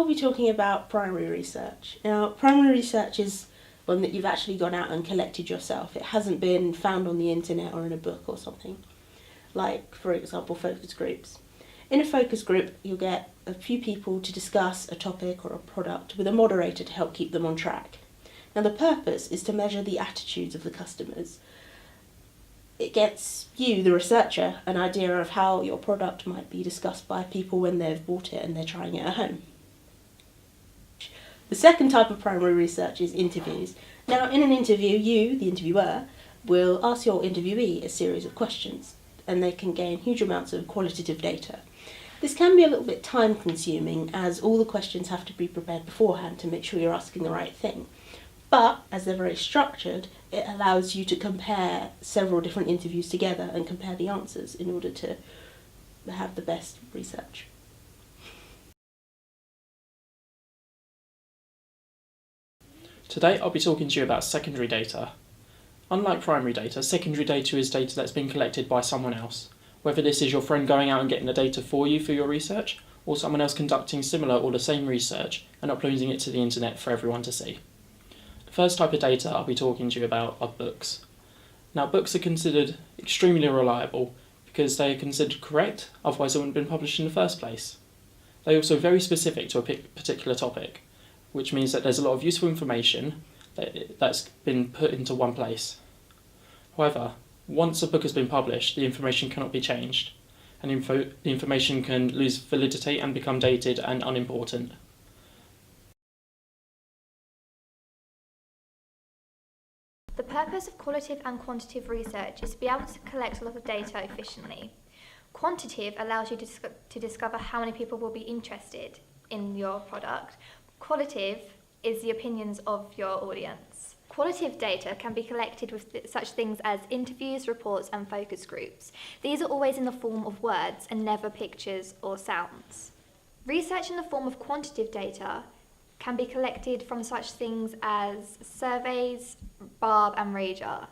I'll be talking about primary research. Now, primary research is one that you've actually gone out and collected yourself. It hasn't been found on the internet or in a book or something, like, for example, focus groups. In a focus group, you'll get a few people to discuss a topic or a product with a moderator to help keep them on track. Now, the purpose is to measure the attitudes of the customers. It gets you, the researcher, an idea of how your product might be discussed by people when they've bought it and they're trying it at home. The second type of primary research is interviews. Now, in an interview, you, the interviewer, will ask your interviewee a series of questions, and they can gain huge amounts of qualitative data. This can be a little bit time-consuming, as all the questions have to be prepared beforehand to make sure you're asking the right thing. But, as they're very structured, it allows you to compare several different interviews together and compare the answers in order to have the best research. Today I'll be talking to you about secondary data. Unlike primary data, secondary data is data that's been collected by someone else, whether this is your friend going out and getting the data for you for your research, or someone else conducting similar or the same research and uploading it to the internet for everyone to see. The first type of data I'll be talking to you about are books. Now, books are considered extremely reliable because they are considered correct, otherwise they wouldn't have been published in the first place. They're also very specific to a particular topic, which means that there's a lot of useful information that's been put into one place. However, once a book has been published, the information cannot be changed, and the information can lose validity and become dated and unimportant. The purpose of qualitative and quantitative research is to be able to collect a lot of data efficiently. Quantitative allows you to discover how many people will be interested in your product. Qualitative is the opinions of your audience. Qualitative data can be collected with such things as interviews, reports, and focus groups. These are always in the form of words and never pictures or sounds. Research in the form of quantitative data can be collected from such things as surveys, Barb and Radar.